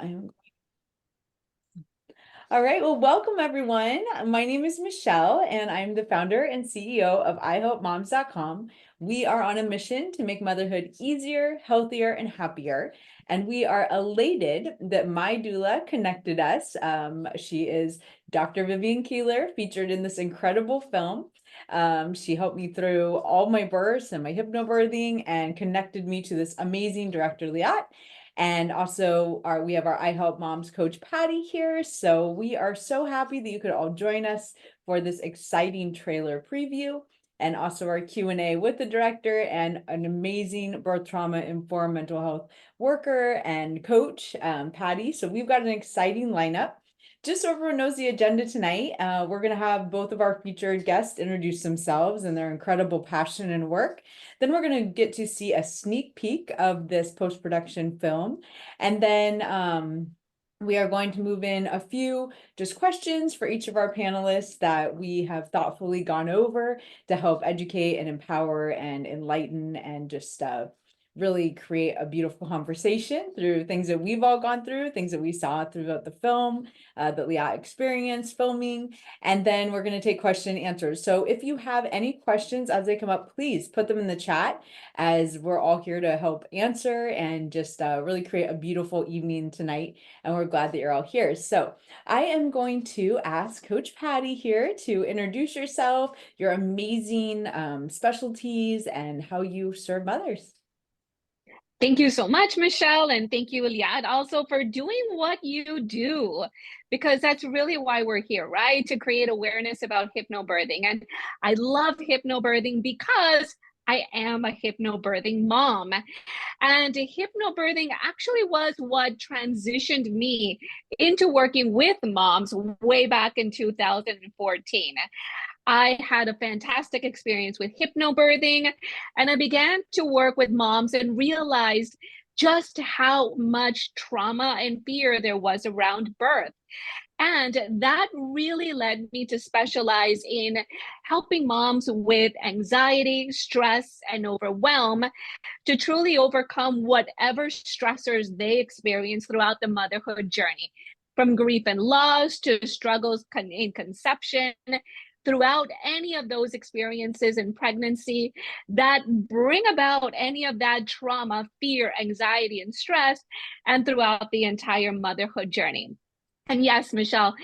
I'm All right. Well, welcome everyone. My name is Michelle, and I'm the founder and CEO of iHelpMoms.com. We are on a mission to make motherhood easier, healthier, and happier. And we are elated that my doula connected us. She is Dr. Vivian Keeler, featured in this incredible film. She helped me through all my births and my hypnobirthing and connected me to this amazing director, Liat. And also we have our I Help Moms coach Patty here. So we are so happy that you could all join us for this exciting trailer preview and also our Q&A with the director and an amazing birth trauma informed mental health worker and coach, Patty. So we've got an exciting lineup. Just so everyone knows the agenda tonight, we're going to have both of our featured guests introduce themselves and their incredible passion and work. Then we're going to get to see a sneak peek of this post-production film. And then we are going to move in a few just questions for each of our panelists that we have thoughtfully gone over to help educate and empower and enlighten and just really create a beautiful conversation through things that we've all gone through, things that we saw throughout the film, that Liat experienced filming, and then we're going to take question and answers. So if you have any questions as they come up, please put them in the chat, as we're all here to help answer and just really create a beautiful evening tonight. And we're glad that you're all here. So I am going to ask Coach Patty here to introduce yourself, your amazing specialties, and how you serve mothers. Thank you so much, Michelle, and thank you, Liat, also for doing what you do, because that's really why we're here, right? To create awareness about hypnobirthing. And I love hypnobirthing because I am a hypnobirthing mom. And hypnobirthing actually was what transitioned me into working with moms way back in 2014. I had a fantastic experience with hypnobirthing, and I began to work with moms and realized just how much trauma and fear there was around birth. And that really led me to specialize in helping moms with anxiety, stress, and overwhelm to truly overcome whatever stressors they experience throughout the motherhood journey, from grief and loss to struggles in conception. Throughout any of those experiences in pregnancy that bring about any of that trauma, fear, anxiety, and stress, and throughout the entire motherhood journey. And yes, Michelle,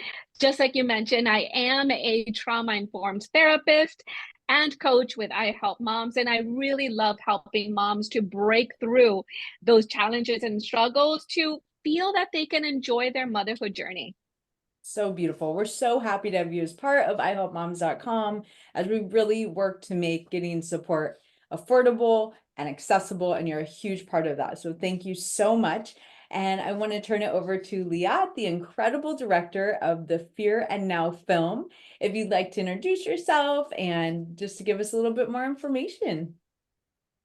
just like you mentioned, I am a trauma-informed therapist and coach with I Help Moms, and I really love helping moms to break through those challenges and struggles to feel that they can enjoy their motherhood journey. So beautiful. We're so happy to have you as part of iHelpMoms.com as we really work to make getting support affordable and accessible, and you're a huge part of that. So thank you so much. And I want to turn it over to Liat, the incredible director of the Fear and Now film. If you'd like to introduce yourself and just to give us a little bit more information.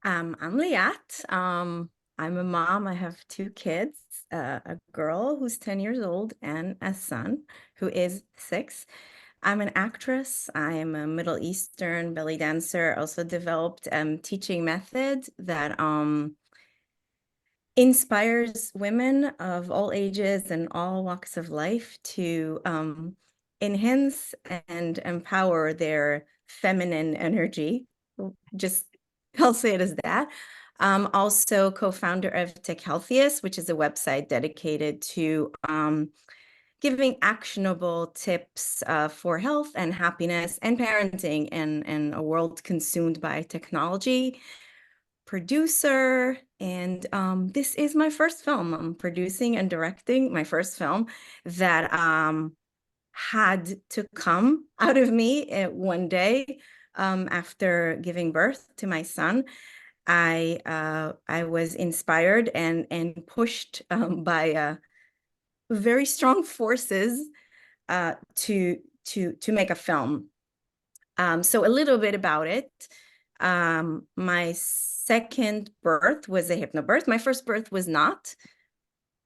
I'm Liat. I'm a mom. I have two kids, a girl who's 10 years old and a son who is 6. I'm an actress. I'm a Middle Eastern belly dancer. Also developed teaching method that inspires women of all ages and all walks of life to enhance and empower their feminine energy. Just I'll say it as that. Also co-founder of Tech Healthiest, which is a website dedicated to giving actionable tips for health and happiness and parenting in a world consumed by technology. Producer, and this is my first film. I'm producing and directing my first film that had to come out of me one day after giving birth to my son. I was inspired and pushed by very strong forces to make a film. So a little bit about it. My second birth was a hypnobirth. My first birth was not.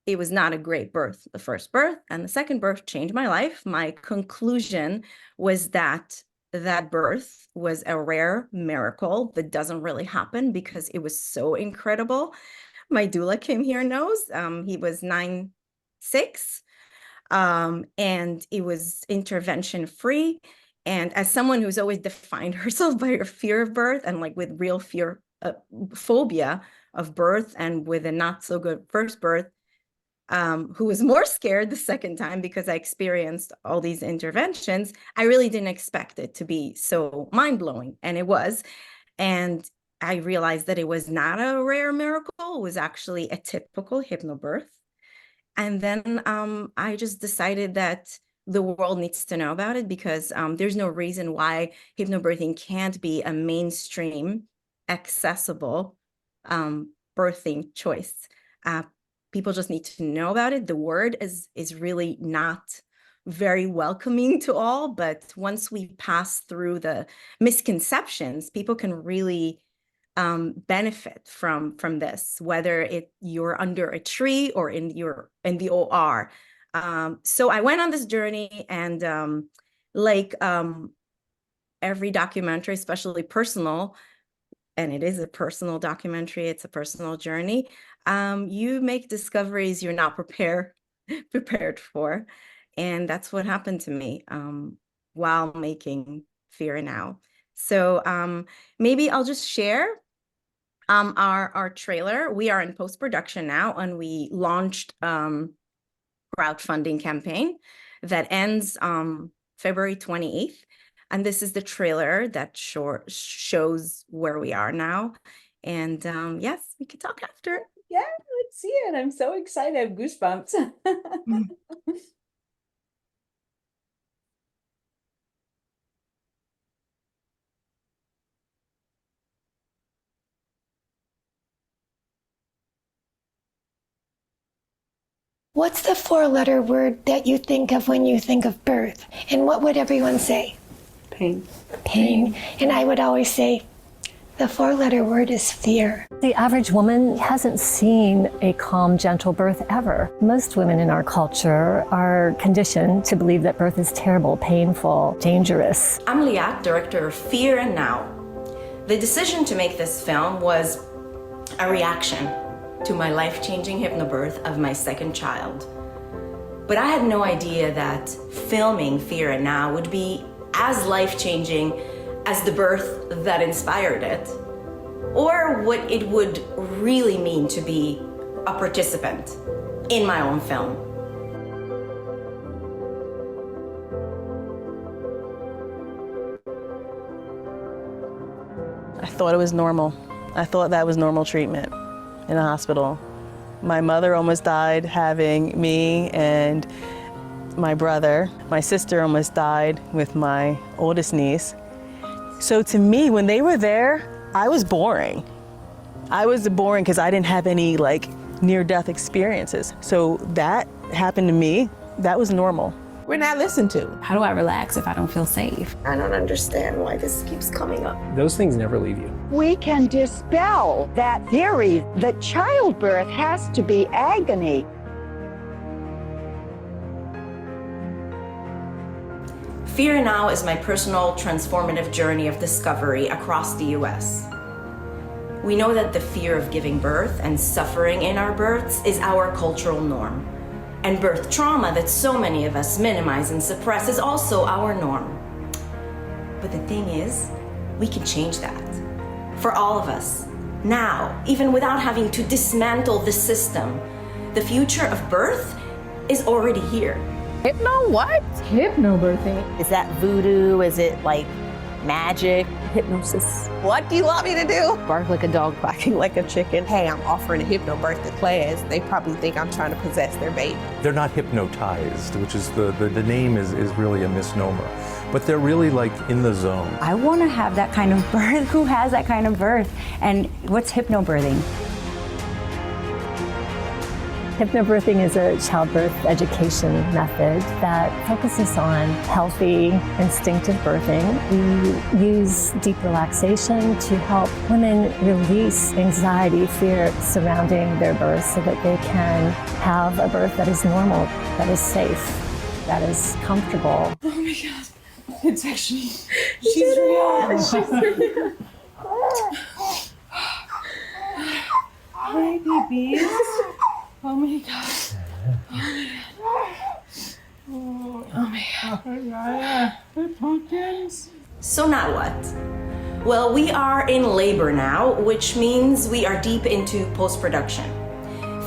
It was not a great birth, the first birth, and the second birth changed my life. My conclusion was that that birth was a rare miracle that doesn't really happen because it was so incredible. My doula came here knows. He was 9 6. And it was intervention free. And as someone who's always defined herself by her fear of birth and like with real fear, phobia of birth, and with a not so good first birth, who was more scared the second time because I experienced all these interventions, I really didn't expect it to be so mind-blowing. And it was. And I realized that it was not a rare miracle. It was actually a typical hypnobirth. And then I just decided that the world needs to know about it, because there's no reason why hypnobirthing can't be a mainstream, accessible birthing choice. People just need to know about it. The word is really not very welcoming to all, but once we pass through the misconceptions, people can really benefit from this, whether you're under a tree or in the OR. So I went on this journey, and every documentary, especially personal, and it is a personal documentary, it's a personal journey, you make discoveries you're not prepared for. And that's what happened to me while making Fear Now. So maybe I'll just share our trailer. We are in post-production now, and we launched crowdfunding campaign that ends February 28th. And this is the trailer that shows where we are now. And yes, we can talk after. Yeah, let's see it. I'm so excited. I have goosebumps. What's the 4-letter word that you think of when you think of birth? And what would everyone say? Pain. Pain. And I would always say, the 4-letter word is fear. The average woman hasn't seen a calm, gentle birth ever. Most women in our culture are conditioned to believe that birth is terrible, painful, dangerous. I'm Liat, director of Fear and Now. The decision to make this film was a reaction to my life-changing hypnobirth of my second child. But I had no idea that filming Fear and Now would be as life-changing as the birth that inspired it, or what it would really mean to be a participant in my own film. I thought it was normal. I thought that was normal treatment in a hospital. My mother almost died having me and my brother. My sister almost died with my oldest niece. So to me, when they were there, I was boring. I was boring because I didn't have any near-death experiences. So that happened to me. That was normal. We're not listened to. How do I relax if I don't feel safe? I don't understand why this keeps coming up. Those things never leave you. We can dispel that theory that childbirth has to be agony. Fear Now is my personal transformative journey of discovery across the US. We know that the fear of giving birth and suffering in our births is our cultural norm. And birth trauma that so many of us minimize and suppress is also our norm. But the thing is, we can change that. For all of us, now, even without having to dismantle the system, the future of birth is already here. Hypno what? HypnoBirthing. Is that voodoo? Is it like magic? Hypnosis. What do you want me to do? Bark like a dog, quacking like a chicken. Hey, I'm offering a hypnobirthing class. They probably think I'm trying to possess their baby. They're not hypnotized, which is the name is really a misnomer. But they're really in the zone. I want to have that kind of birth. Who has that kind of birth? And what's hypnobirthing? Hypnobirthing is a childbirth education method that focuses on healthy, instinctive birthing. We use deep relaxation to help women release anxiety, fear surrounding their birth so that they can have a birth that is normal, that is safe, that is comfortable. Oh my God. It's actually, she's real. She's real. Hi, babies. Oh my God. Oh my God. Pumpkins. So now what? Well, we are in labor now, which means we are deep into post-production.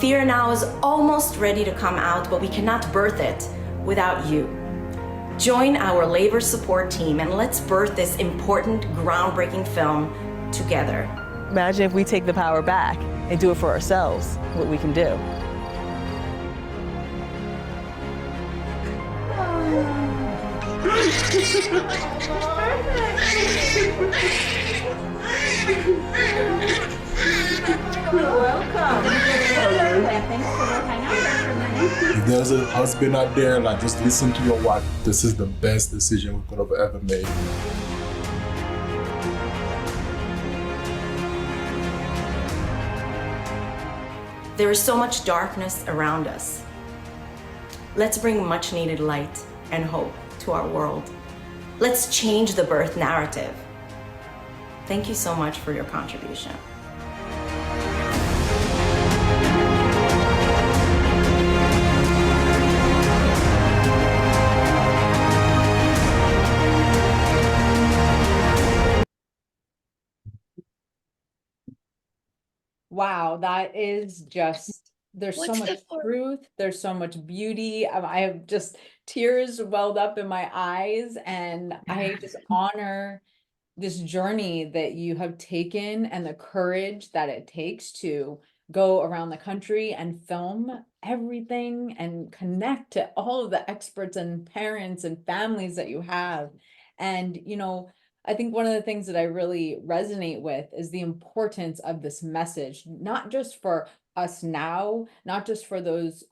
Fear Now is almost ready to come out, but we cannot birth it without you. Join our labor support team and let's birth this important, groundbreaking film together. Imagine if we take the power back and do it for ourselves, what we can do. If there's a husband out there, like, just listen to your wife. This is the best decision we could have ever made. There is so much darkness around us. Let's bring much needed light and hope to our world. Let's change the birth narrative. Thank you so much for your contribution. Wow, that is just, there's so What's much the for? truth, there's so much beauty. I have just tears welled up in my eyes, and I just honor this journey that you have taken and the courage that it takes to go around the country and film everything and connect to all of the experts and parents and families that you have. And, you know, I think one of the things that I really resonate with is the importance of this message, not just for us now, not just for those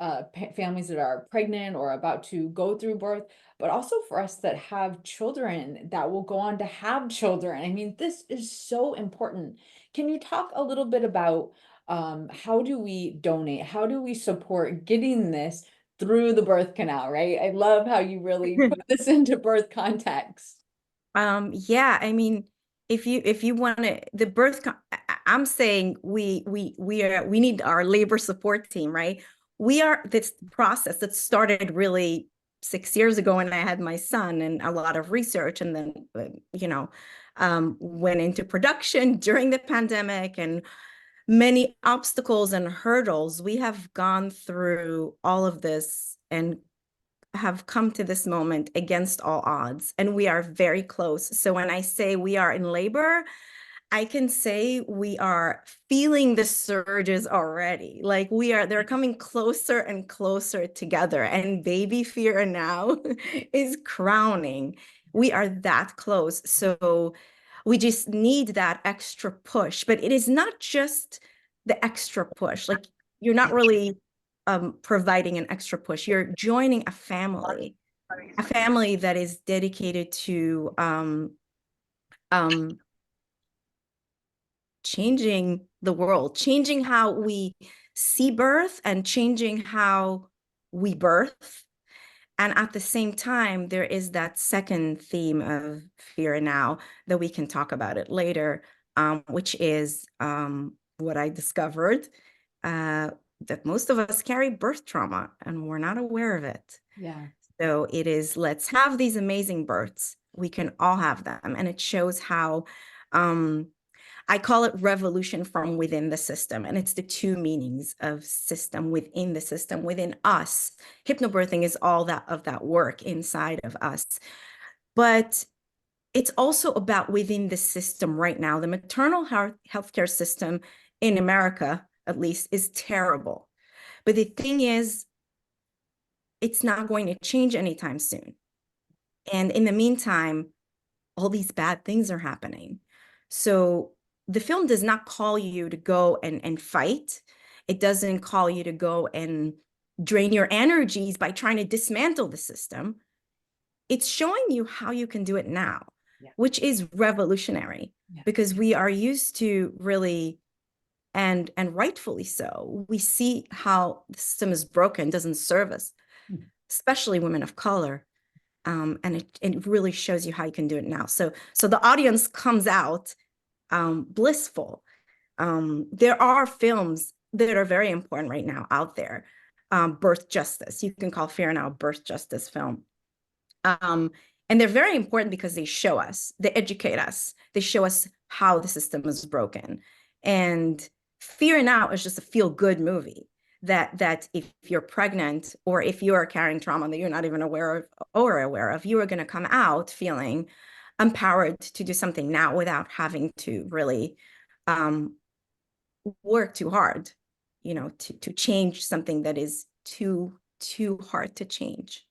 families that are pregnant or about to go through birth, but also for us that have children that will go on to have children. I mean, this is so important. Can you talk a little bit about how do we donate? How do we support getting this through the birth canal, right? I love how you really put this into birth context. Yeah, I mean, if you want to, the I'm saying we need our labor support team, right? We are this process that started really 6 years ago when I had my son, and a lot of research, and then went into production during the pandemic, and many obstacles and hurdles. We have gone through all of this and have come to this moment against all odds, and we are very close. So when I say we are in labor, I can say we are feeling the surges already. Like they're coming closer and closer together, and baby fear now is crowning. We are that close. So we just need that extra push, but it is not just the extra push. Like, you're not really providing an extra push. You're joining a family that is dedicated to changing the world, changing how we see birth and changing how we birth. And at the same time, there is that second theme of fear now that we can talk about it later, which is what I discovered, that most of us carry birth trauma and we're not aware of it. Yeah. So it is, let's have these amazing births. We can all have them. And it shows how, I call it revolution from within the system. And it's the two meanings of system within the system, within us. Hypnobirthing is all of that work inside of us. But it's also about within the system right now. The maternal healthcare system in America, at least, is terrible. But the thing is, it's not going to change anytime soon. And in the meantime, all these bad things are happening. So the film does not call you to go and fight. It doesn't call you to go and drain your energies by trying to dismantle the system. It's showing you how you can do it now, which is revolutionary, because we are used to really, and rightfully so, we see how the system is broken, doesn't serve us, especially women of color. And it really shows you how you can do it now. So the audience comes out blissful. There are films that are very important right now out there. Birth Justice, you can call Fear Now a birth justice film. And they're very important because they show us, they educate us, they show us how the system is broken. And Fear Now is just a feel-good movie that if you're pregnant or if you are carrying trauma that you're not even aware of, you are going to come out feeling empowered to do something now without having to really work too hard, to change something that is too hard to change.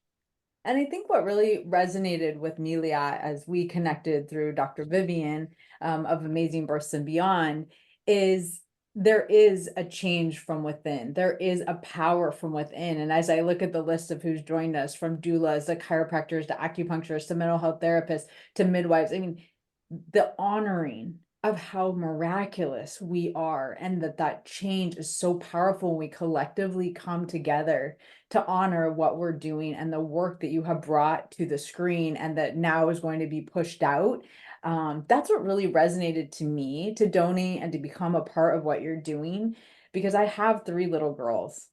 And I think what really resonated with me, Liat, as we connected through Dr. Vivian of Amazing Births and Beyond, is there is a change from within. There is a power from within. And as I look at the list of who's joined us, from doulas to chiropractors to acupuncturists to mental health therapists to midwives, I mean, the honoring of how miraculous we are, and that change is so powerful when we collectively come together to honor what we're doing and the work that you have brought to the screen and that now is going to be pushed out. That's what really resonated to me, to donate and to become a part of what you're doing, because I have 3 little girls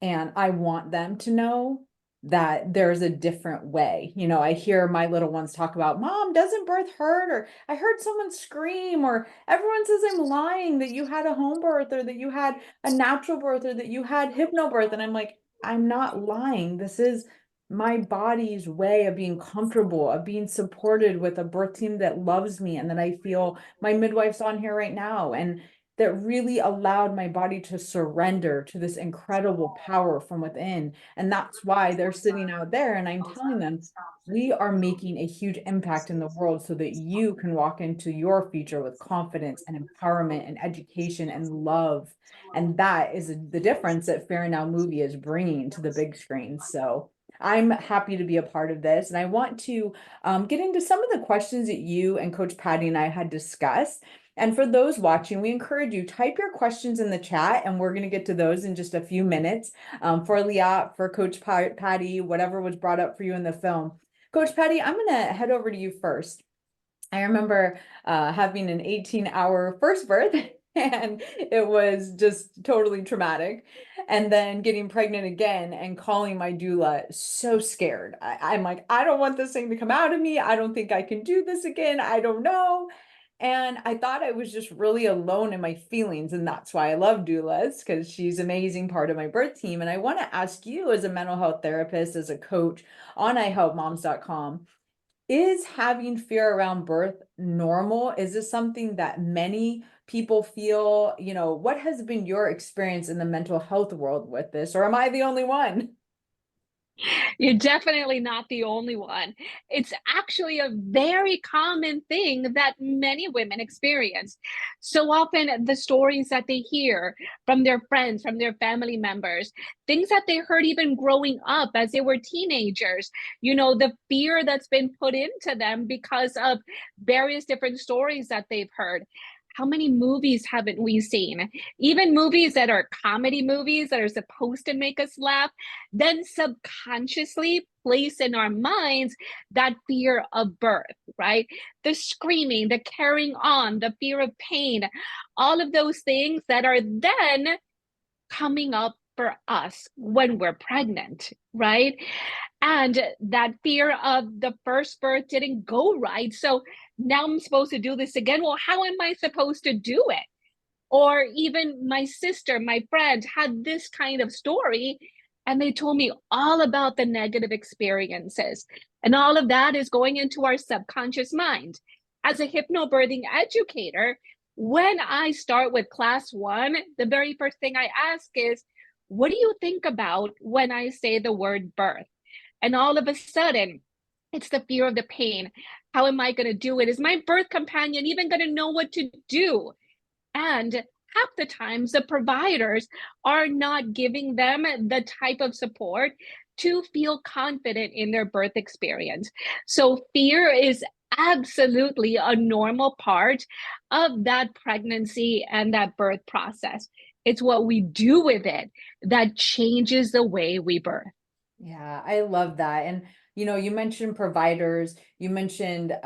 and I want them to know that there's a different way. I hear my little ones talk about, Mom, doesn't birth hurt? Or I heard someone scream, or everyone says I'm lying that you had a home birth, or that you had a natural birth, or that you had hypnobirth. And I'm like, I'm not lying. This is my body's way of being comfortable, of being supported with a birth team that loves me, and that I feel my midwife's on here right now, and that really allowed my body to surrender to this incredible power from within. And that's why they're sitting out there, and I'm telling them, we are making a huge impact in the world so that you can walk into your future with confidence and empowerment and education and love. And that is the difference that Fear Now movie is bringing to the big screen. So I'm happy to be a part of this. And I want to get into some of the questions that you and Coach Patty and I had discussed. And for those watching, we encourage you, type your questions in the chat, and we're going to get to those in just a few minutes. For Liat, for Coach Patty, whatever was brought up for you in the film. Coach Patty, I'm going to head over to you first. I remember having an 18-hour first birth, and it was just totally traumatic. And then getting pregnant again and calling my doula so scared. I'm like, I don't want this thing to come out of me. I don't think I can do this again. I don't know. And I thought I was just really alone in my feelings. And that's why I love doulas, because she's an amazing part of my birth team. And I want to ask you, as a mental health therapist, as a coach on ihelpmoms.com, is having fear around birth normal? Is this something that many people feel? What has been your experience in the mental health world with this? Or am I the only one? You're definitely not the only one. It's actually a very common thing that many women experience. So often the stories that they hear from their friends, from their family members, things that they heard even growing up as they were teenagers, the fear that's been put into them because of various different stories that they've heard. How many movies haven't we seen? Even movies that are comedy movies that are supposed to make us laugh, then subconsciously place in our minds that fear of birth, right? The screaming, the carrying on, the fear of pain, all of those things that are then coming up for us when we're pregnant, right? And that fear of the first birth didn't go right. So now I'm supposed to do this again. Well, how am I supposed to do it? Or even my sister, my friend had this kind of story, and they told me all about the negative experiences. And all of that is going into our subconscious mind. As a hypnobirthing educator, when I start with class 1, the very first thing I ask is, what do you think about when I say the word birth? And all of a sudden, it's the fear of the pain. How am I going to do it? Is my birth companion even going to know what to do? And half the times, the providers are not giving them the type of support to feel confident in their birth experience. So fear is absolutely a normal part of that pregnancy and that birth process. It's what we do with it that changes the way we birth. Yeah, I love that. And you know, you mentioned providers, you mentioned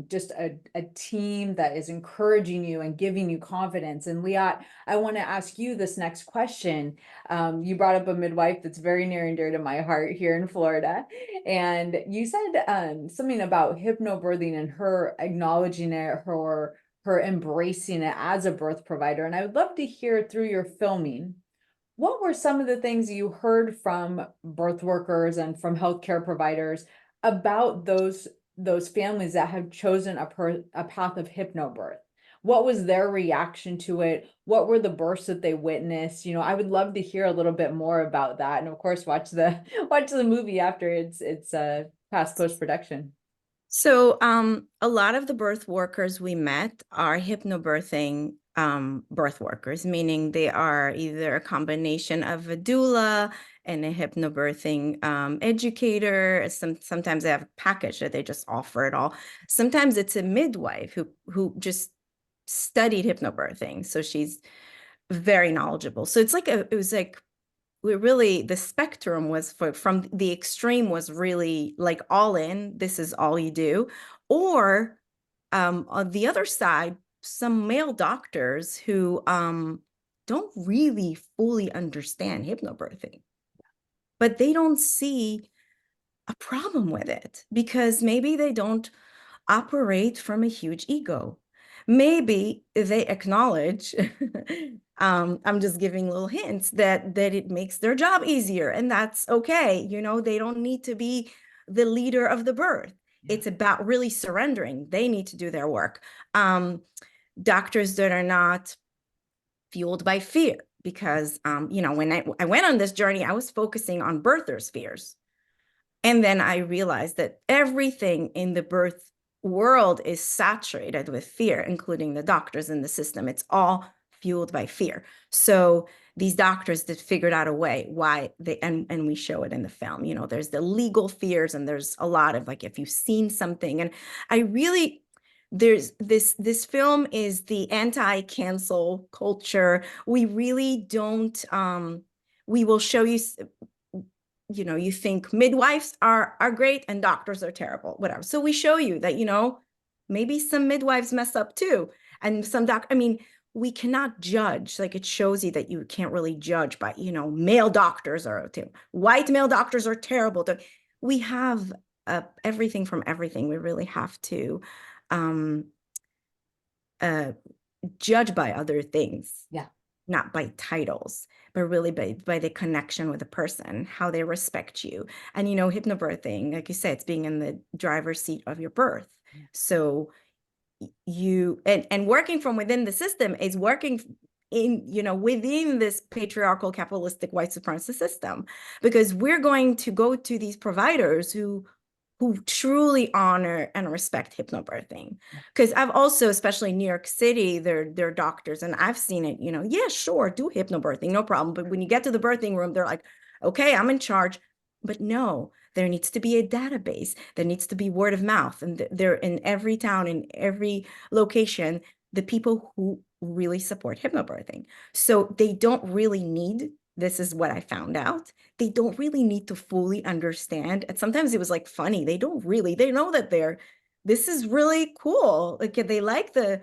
just a team that is encouraging you and giving you confidence. And Liat, I want to ask you this next question. You brought up a midwife that's very near and dear to my heart here in Florida. And you said something about hypnobirthing and her acknowledging it, her embracing it as a birth provider. And I would love to hear through your filming, what were some of the things you heard from birth workers and from healthcare providers about those families that have chosen a path of hypnobirth? What was their reaction to it? What were the births that they witnessed? You know, I would love to hear a little bit more about that. And of course, watch the movie after it's past post-production. So a lot of the birth workers we met are hypnobirthing birth workers, meaning they are either a combination of a doula and a hypnobirthing educator. Sometimes they have a package that they just offer it all. Sometimes it's a midwife who just studied hypnobirthing, so she's very knowledgeable. So it's like it was like the spectrum was from the extreme was really like all in, this is all you do, or on the other side, some male doctors who don't really fully understand hypnobirthing, but they don't see a problem with it because maybe they don't operate from a huge ego. Maybe they acknowledge, I'm just giving little hints that it makes their job easier, and that's okay. You know, they don't need to be the leader of the birth. Yeah. It's about really surrendering. They need to do their work. Doctors that are not fueled by fear, because, you know, when I went on this journey, I was focusing on birthers' fears. And then I realized that everything in the birth world is saturated with fear, including the doctors in the system. It's all fueled by fear. So these doctors that figured out a way why they, and we show it in the film, you know, there's the legal fears and there's a lot of like, if you've seen something, and I really, there's this film is the anti-cancel culture. We really don't, we will show you, you know, you think midwives are great and doctors are terrible, whatever. So we show you that, you know, maybe some midwives mess up too. And some I mean, we cannot judge, like it shows you that you can't really judge by, you know, male doctors are white male doctors are terrible. We have everything from everything. We really have to judge by other things. Yeah. Not by titles, but really by the connection with the person, how they respect you. And, you know, hypnobirthing, like you said, it's being in the driver's seat of your birth. Yeah. So you, and working from within the system is working in, you know, within this patriarchal, capitalistic, white supremacist system, because we're going to go to these providers who truly honor and respect hypnobirthing. Because I've also, especially in New York City, they're doctors, and I've seen it, you know, yeah, sure, do hypnobirthing, no problem. But when you get to the birthing room, they're like, okay, I'm in charge. But no, there needs to be a database. There needs to be word of mouth. And they're in every town, in every location, the people who really support hypnobirthing. So they don't really need, this is what I found out, they don't really need to fully understand. And sometimes it was like funny. They know that this is really cool. Like they like the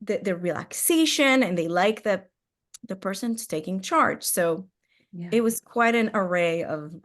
relaxation, and they like the person's taking charge. So yeah. It was quite an array of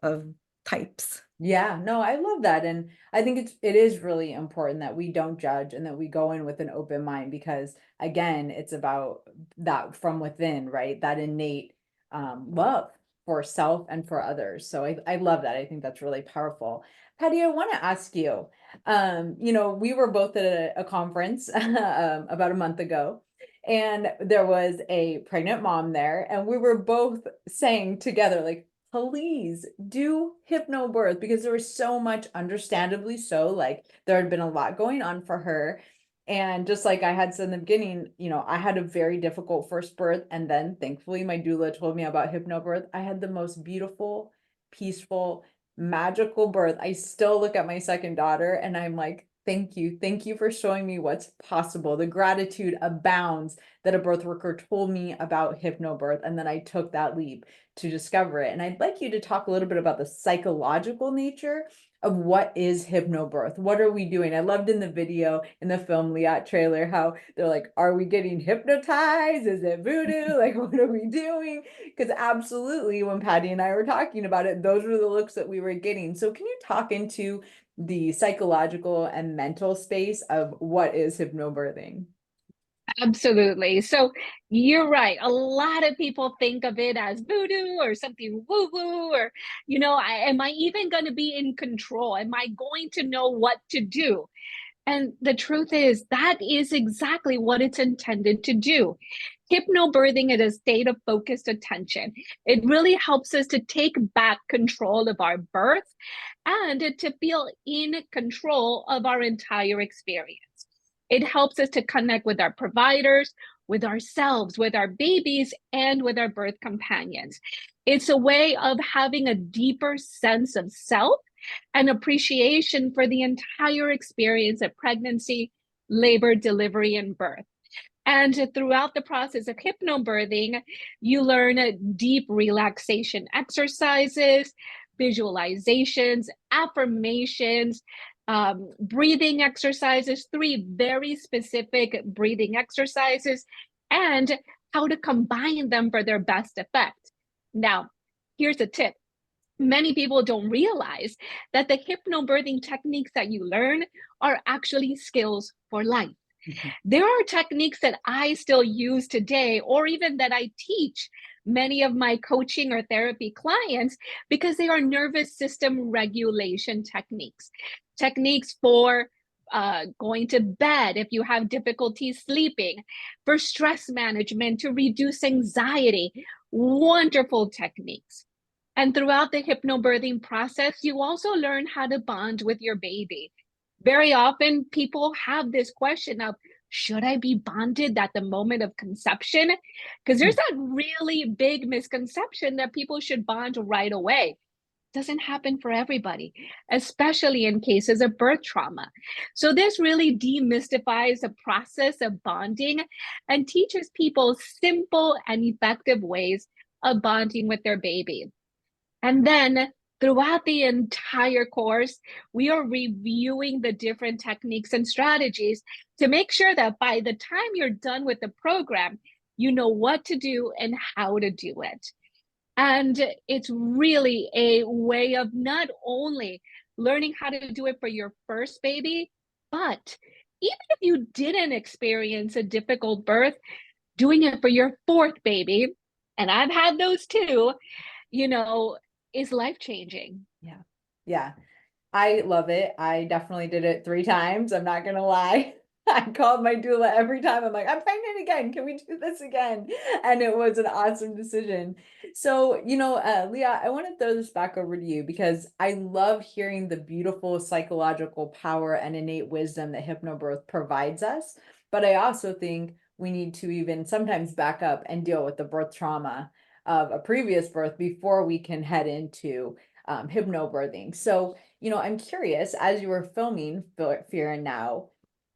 types. Yeah, no, I love that. And I think it is really important that we don't judge and that we go in with an open mind, because again, it's about that from within, right? That innate love for self and for others. So I love that. I think that's really powerful. Patty, I want to ask you, you know, we were both at a conference about a month ago, and there was a pregnant mom there, and we were both saying together, like, please do hypnobirth, because there was so much, understandably so, like there had been a lot going on for her. And just like I had said in the beginning, you know, I had a very difficult first birth. And then thankfully my doula told me about hypnobirth. I had the most beautiful, peaceful, magical birth. I still look at my second daughter and I'm like, thank you for showing me what's possible. The gratitude abounds that a birth worker told me about hypnobirth, and then I took that leap to discover it. And I'd like you to talk a little bit about the psychological nature of what is hypnobirth. What are we doing? I loved in the video, in the film Liat trailer, how they're like, are we getting hypnotized? Is it voodoo? Like, what are we doing? Because absolutely, when Patty and I were talking about it, those were the looks that we were getting. So can you talk into the psychological and mental space of what is hypnobirthing? Absolutely. So you're right. A lot of people think of it as voodoo or something woo-woo, or, am I even going to be in control? Am I going to know what to do? And the truth is, that is exactly what it's intended to do. Hypnobirthing is a state of focused attention. It really helps us to take back control of our birth and to feel in control of our entire experience. It helps us to connect with our providers, with ourselves, with our babies, and with our birth companions. It's a way of having a deeper sense of self and appreciation for the entire experience of pregnancy, labor, delivery, and birth. And throughout the process of hypnobirthing, you learn deep relaxation exercises, visualizations, affirmations, breathing exercises, 3 very specific breathing exercises, and how to combine them for their best effect. Now, here's a tip. Many people don't realize that the hypnobirthing techniques that you learn are actually skills for life. There are techniques that I still use today, or even that I teach many of my coaching or therapy clients, because they are nervous system regulation techniques. Techniques for going to bed if you have difficulty sleeping, for stress management, to reduce anxiety. Wonderful techniques. And throughout the hypnobirthing process, you also learn how to bond with your baby. Very often people have this question of, should I be bonded at the moment of conception? Because there's that really big misconception that people should bond right away. Doesn't happen for everybody, especially in cases of birth trauma. So this really demystifies the process of bonding and teaches people simple and effective ways of bonding with their baby. And then throughout the entire course, we are reviewing the different techniques and strategies to make sure that by the time you're done with the program, you know what to do and how to do it. And it's really a way of not only learning how to do it for your first baby, but even if you didn't experience a difficult birth, doing it for your 4th baby, and I've had those too, is life-changing. Yeah. Yeah. I love it. I definitely did it 3 times. I'm not gonna lie. I called my doula every time. I'm like, I'm pregnant again. Can we do this again? And it was an awesome decision. So, Leah, I want to throw this back over to you because I love hearing the beautiful psychological power and innate wisdom that hypnobirth provides us. But I also think we need to even sometimes back up and deal with the birth trauma of a previous birth before we can head into hypnobirthing. So, I'm curious, as you were filming Fear and Now,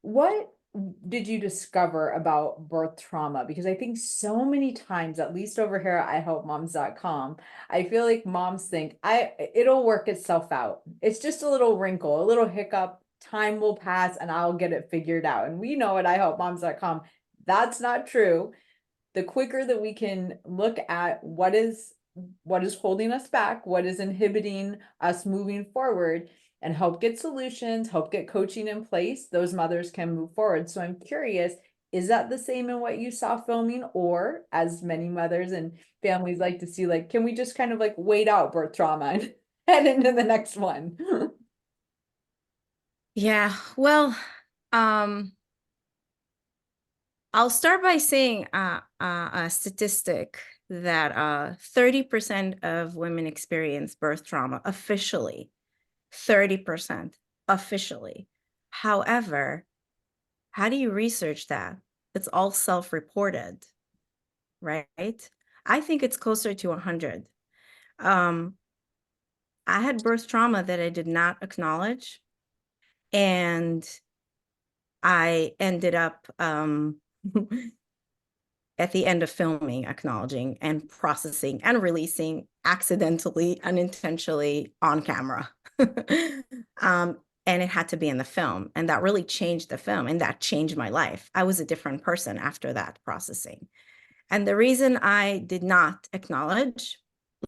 what did you discover about birth trauma? Because I think so many times, at least over here at iHelpMoms.com, I feel like moms think it'll work itself out. It's just a little wrinkle, a little hiccup, time will pass and I'll get it figured out. And we know at iHelpMoms.com, that's not true. The quicker that we can look at what is holding us back, what is inhibiting us moving forward, and help get solutions, help get coaching in place, those mothers can move forward. So I'm curious, is that the same in what you saw filming, or as many mothers and families like to see, like, can we just kind of like wait out birth trauma and head into the next one? Yeah, well, I'll start by saying a statistic that 30% of women experience birth trauma officially. 30% officially. However, how do you research that? It's all self-reported, right? I think it's closer to 100. I had birth trauma that I did not acknowledge, and I ended up at the end of filming, acknowledging and processing and releasing accidentally, unintentionally on camera. And it had to be in the film. And that really changed the film, and that changed my life. I was a different person after that processing. And the reason I did not acknowledge,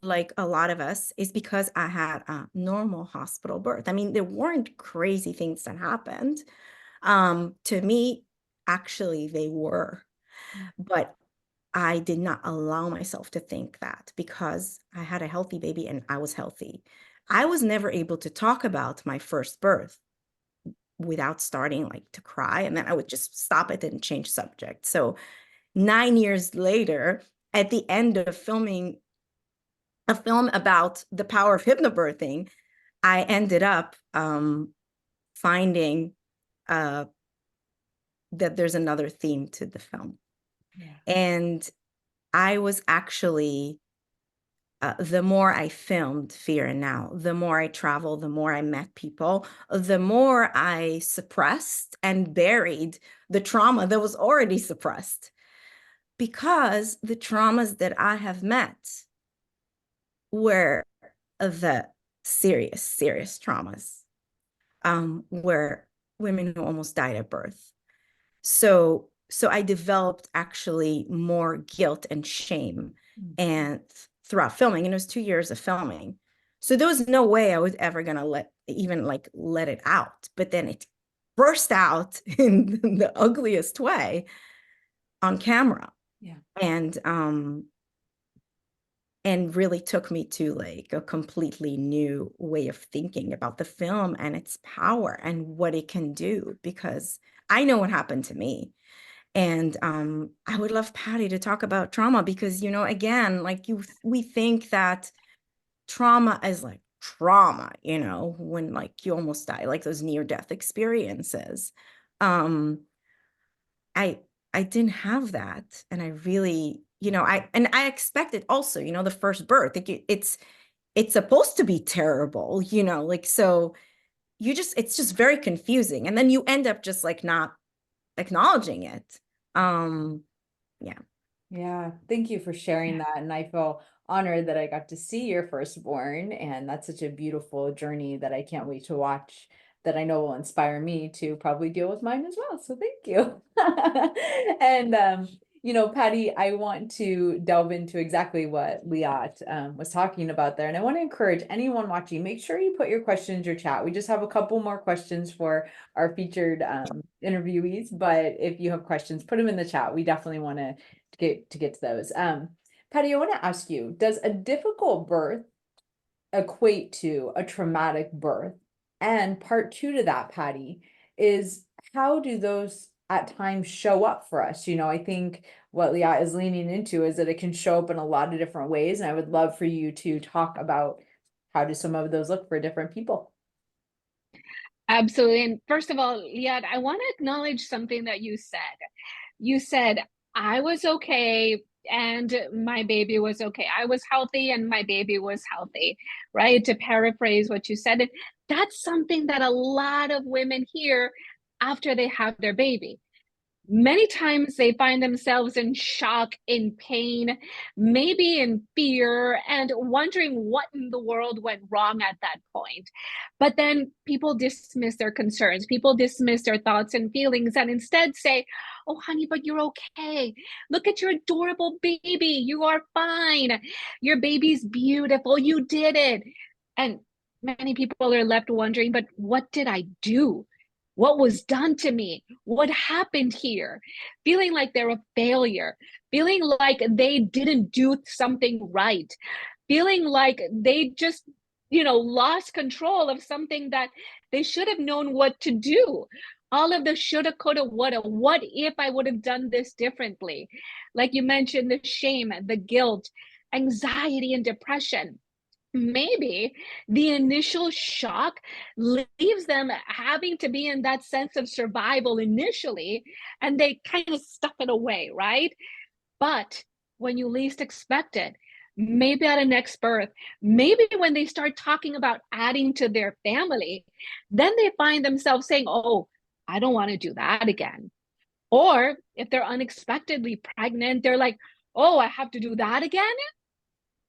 like a lot of us, is because I had a normal hospital birth. I mean, there weren't crazy things that happened. To me, actually, they were. But I did not allow myself to think that because I had a healthy baby and I was healthy. I was never able to talk about my first birth without starting like to cry. And then I would just stop it and change subject. So 9 years later, at the end of filming a film about the power of hypnobirthing, I ended up finding that there's another theme to the film. Yeah. And I was actually, the more I filmed Fear and Now, the more I traveled, the more I met people, the more I suppressed and buried the trauma that was already suppressed. Because the traumas that I have met were the serious, serious traumas, were women who almost died at birth. So I developed actually more guilt and shame and throughout filming, and it was 2 years of filming. So there was no way I was ever gonna let it out. But then it burst out in the ugliest way on camera. Yeah. And really took me to like a completely new way of thinking about the film and its power and what it can do, because I know what happened to me. And I would love Patty to talk about trauma because, you know, again, like we think that trauma is like trauma, you know, when like you almost die, like those near-death experiences. I didn't have that. And I really, you know, I expected also, you know, the first birth, it's supposed to be terrible, you know, like, so it's just very confusing. And then you end up just like not acknowledging it. Yeah. Yeah. Thank you for sharing that. And I feel honored that I got to see your firstborn. And that's such a beautiful journey that I can't wait to watch, that I know will inspire me to probably deal with mine as well. So thank you. And, you know, Patty, I want to delve into exactly what Liat was talking about there. And I want to encourage anyone watching, make sure you put your questions in your chat. We just have a couple more questions for our featured interviewees, but if you have questions, put them in the chat. We definitely want to get to those. Patty, I want to ask you, does a difficult birth equate to a traumatic birth? And part two to that, Patty, is how do those at times show up for us? You know, I think what Liat is leaning into is that it can show up in a lot of different ways. And I would love for you to talk about how do some of those look for different people. Absolutely. And first of all, Liat, I want to acknowledge something that you said. You said, I was okay and my baby was okay. I was healthy and my baby was healthy, right? To paraphrase what you said. And that's something that a lot of women hear after they have their baby. Many times they find themselves in shock, in pain, maybe in fear, and wondering what in the world went wrong at that point. But then people dismiss their concerns, people dismiss their thoughts and feelings, and instead say, oh, honey, but you're okay. Look at your adorable baby. You are fine. Your baby's beautiful. You did it. And many people are left wondering, but what did I do? What was done to me? What happened here? Feeling like they're a failure, feeling like they didn't do something right, feeling like they just, you know, lost control of something that they should have known what to do. All of the shoulda, coulda, woulda, what if I would have done this differently? Like you mentioned, the shame, the guilt, anxiety, and depression. Maybe the initial shock leaves them having to be in that sense of survival initially, and they kind of stuff it away, right? But when you least expect it, maybe at a next birth, maybe when they start talking about adding to their family, then they find themselves saying, oh, I don't want to do that again. Or if they're unexpectedly pregnant, they're like, oh, I have to do that again?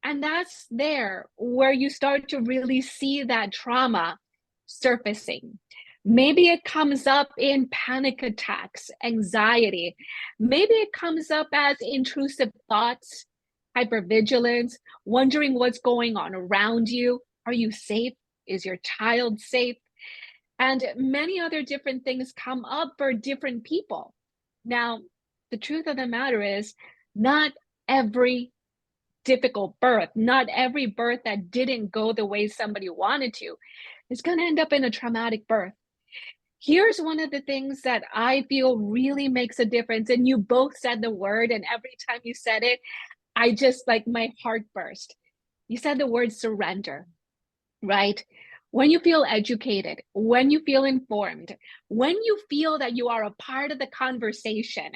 And that's there where you start to really see that trauma surfacing. Maybe it comes up in panic attacks, anxiety. Maybe it comes up as intrusive thoughts, hypervigilance, wondering what's going on around you. Are you safe? Is your child safe? And many other different things come up for different people. Now, the truth of the matter is, not every difficult birth, not every birth that didn't go the way somebody wanted to, is going to end up in a traumatic birth. Here's one of the things that I feel really makes a difference. And you both said the word, and every time you said it, I just like my heart burst. You said the word surrender, right? When you feel educated, when you feel informed, when you feel that you are a part of the conversation,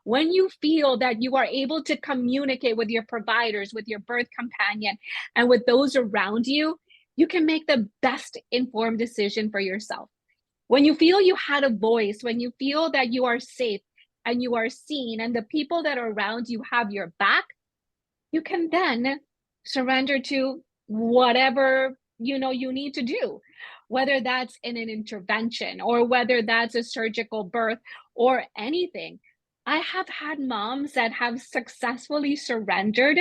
when you feel that you are able to communicate with your providers, with your birth companion, and with those around you, you can make the best informed decision for yourself. When you feel you had a voice, when you feel that you are safe and you are seen and the people that are around you have your back, you can then surrender to whatever you need to do, whether that's in an intervention or whether that's a surgical birth or anything. I have had moms that have successfully surrendered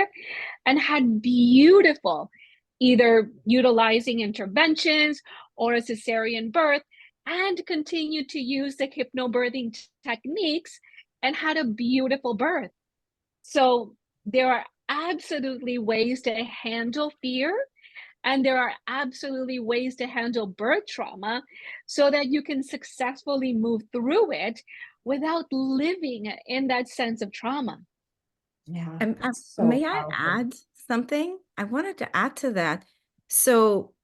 and had beautiful, either utilizing interventions or a cesarean birth, and continue to use the hypnobirthing techniques and had a beautiful birth. So there are absolutely ways to handle fear, and there are absolutely ways to handle birth trauma so that you can successfully move through it without living in that sense of trauma. Yeah. And So may I powerful. add something? I wanted to add to that. So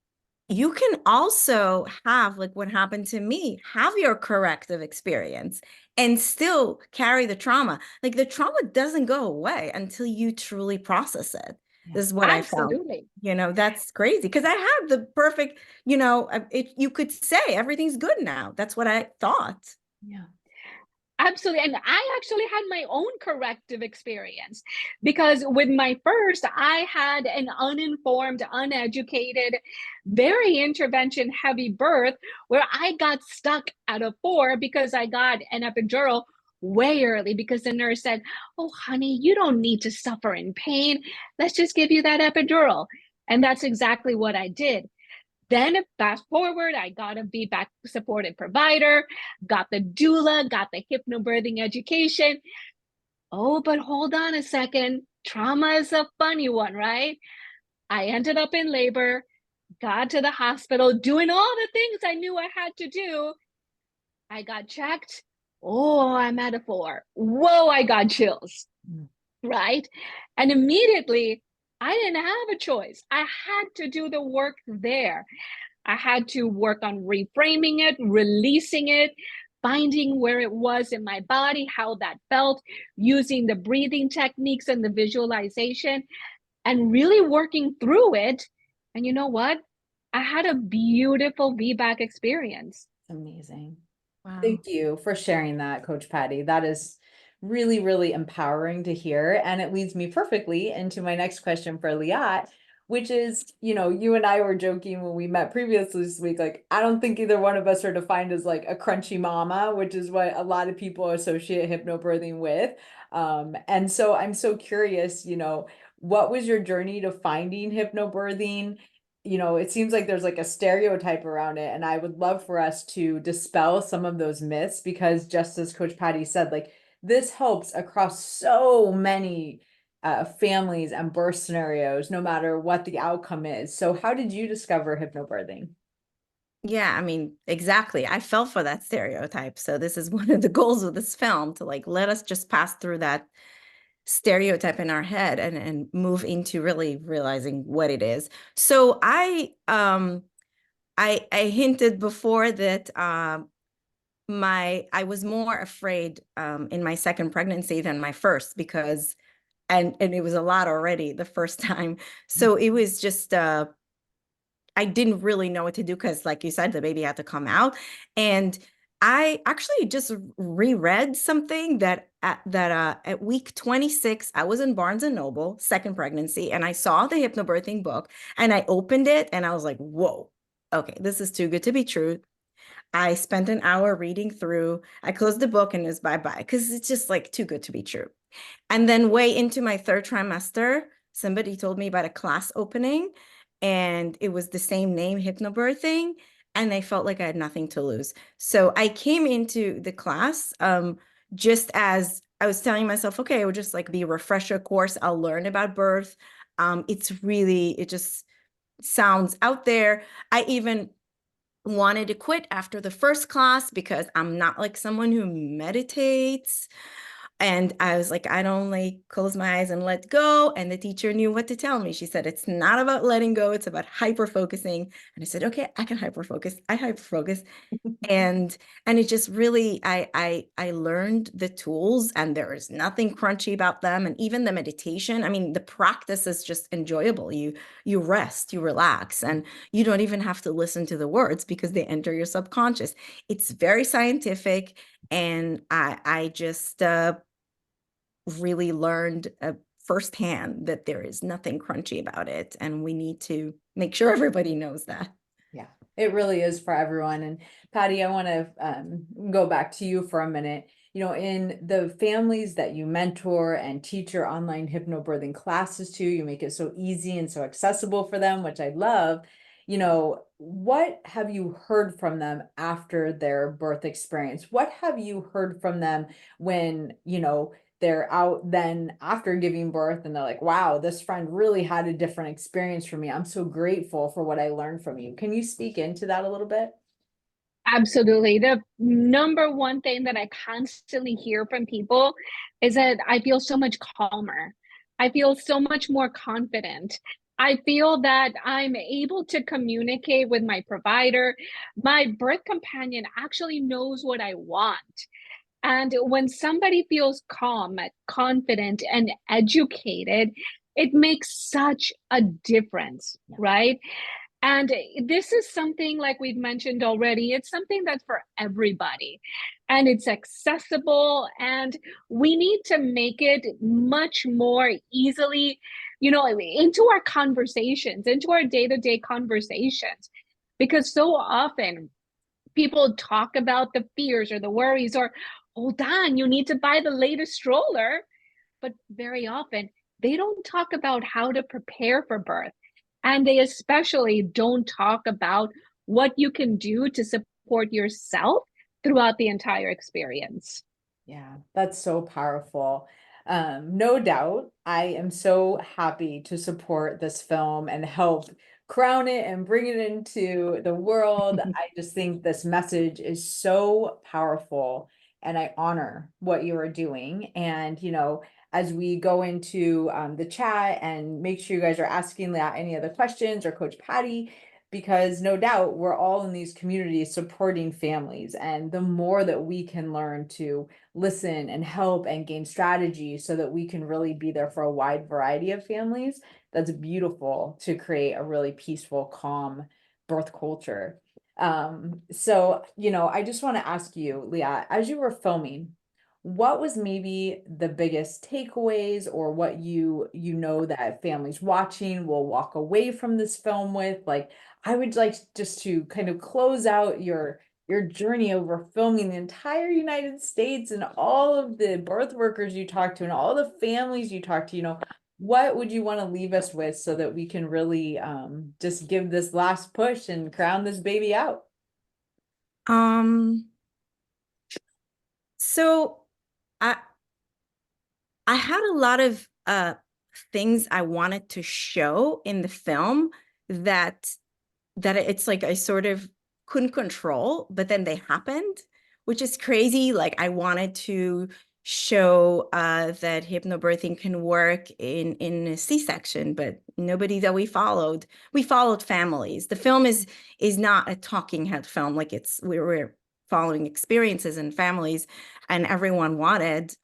you can also have, like what happened to me, have your corrective experience and still carry the trauma. Like the trauma doesn't go away until you truly process it. This is what I found. Absolutely. That's crazy because I had the perfect, you could say everything's good now. That's what I thought. Yeah. Absolutely. And I actually had my own corrective experience because with my first, I had an uninformed, uneducated, very intervention heavy birth where I got stuck at a 4 because I got an epidural way early because the nurse said, oh, honey, you don't need to suffer in pain. Let's just give you that epidural. And that's exactly what I did. Then fast forward, I got a VBAC supported provider, got the doula, got the hypnobirthing education. Oh, but hold on a second. Trauma is a funny one, right? I ended up in labor, got to the hospital, doing all the things I knew I had to do. I got checked. Oh, I'm at a 4. Whoa, I got chills, right? And immediately, I didn't have a choice. I had to do the work there. I had to work on reframing it, releasing it, finding where it was in my body, how that felt, using the breathing techniques and the visualization, and really working through it. And you know what? I had a beautiful VBAC experience. Amazing. Wow. Thank you for sharing that, Coach Patty. That is really, really empowering to hear. And it leads me perfectly into my next question for Liat, which is, you and I were joking when we met previously this week, like, I don't think either one of us are defined as like a crunchy mama, which is what a lot of people associate hypnobirthing with. And so I'm so curious, what was your journey to finding hypnobirthing? It seems like there's like a stereotype around it. And I would love for us to dispel some of those myths because just as Coach Patty said, like this helps across so many families and birth scenarios, no matter what the outcome is. So how did you discover hypnobirthing? Yeah, I mean, exactly. I fell for that stereotype. So this is one of the goals of this film to like, let us just pass through that stereotype in our head and move into really realizing what it is. So I hinted before that I was more afraid in my second pregnancy than my first because and it was a lot already the first time. So it was just I didn't really know what to do because like you said, the baby had to come out. And I actually just reread something that at week 26, I was in Barnes and Noble, second pregnancy, and I saw the hypnobirthing book and I opened it and I was like, whoa, okay, this is too good to be true. I spent an hour reading through, I closed the book and it was bye-bye because it's just like too good to be true. And then way into my third trimester, somebody told me about a class opening and it was the same name, hypnobirthing, and I felt like I had nothing to lose. So I came into the class just as I was telling myself, okay, it would just like be a refresher course. I'll learn about birth. It just sounds out there. I even wanted to quit after the first class because I'm not like someone who meditates. And I was like, I don't like close my eyes and let go. And the teacher knew what to tell me. She said, it's not about letting go. It's about hyper focusing. And I said, okay, I can hyper focus. I hyper focus. and it just really, I learned the tools and there is nothing crunchy about them. And even the meditation, I mean, the practice is just enjoyable. You rest, you relax, and you don't even have to listen to the words because they enter your subconscious. It's very scientific. And I just really learned firsthand that there is nothing crunchy about it. And we need to make sure everybody knows that. Yeah, it really is for everyone. And Patty, I want to go back to you for a minute. You know, in the families that you mentor and teach your online hypnobirthing classes to, you make it so easy and so accessible for them, which I love. You know, what have you heard from them after their birth experience? What have you heard from them when, you know, they're out then after giving birth and they're like, wow, this friend really had a different experience for me. I'm so grateful for what I learned from you. Can you speak into that a little bit? Absolutely. The number one thing that I constantly hear from people is that I feel so much calmer. I feel so much more confident. I feel that I'm able to communicate with my provider. My birth companion actually knows what I want. And when somebody feels calm, confident, and educated, it makes such a difference, right? And this is something, like we've mentioned already, it's something that's for everybody and it's accessible, and we need to make it much more easily, you know, into our conversations, into our day-to-day conversations, because so often people talk about the fears or the worries or, hold on, you need to buy the latest stroller. But very often they don't talk about how to prepare for birth. And they especially don't talk about what you can do to support yourself throughout the entire experience. Yeah, that's so powerful. No doubt, I am so happy to support this film and help crown it and bring it into the world. I just think this message is so powerful and I honor what you are doing. And, you know, as we go into the chat and make sure you guys are asking Liat any other questions or Coach Patty, because no doubt we're all in these communities supporting families. And the more that we can learn to listen and help and gain strategy so that we can really be there for a wide variety of families, that's beautiful to create a really peaceful, calm birth culture. So, you know, I just want to ask you, Liat, as you were filming, what was maybe the biggest takeaways or what you know that families watching will walk away from this film with? Like, I would like just to kind of close out your journey over filming the entire United States and all of the birth workers you talked to and all the families you talked to, you know, what would you want to leave us with so that we can really just give this last push and crown this baby out? So I had a lot of things I wanted to show in the film that it's like I sort of couldn't control, but then they happened, which is crazy. Like I wanted to show that hypnobirthing can work in a C-section, but nobody that we followed families. The film is not a talking head film. Like we were following experiences and families, and everyone wanted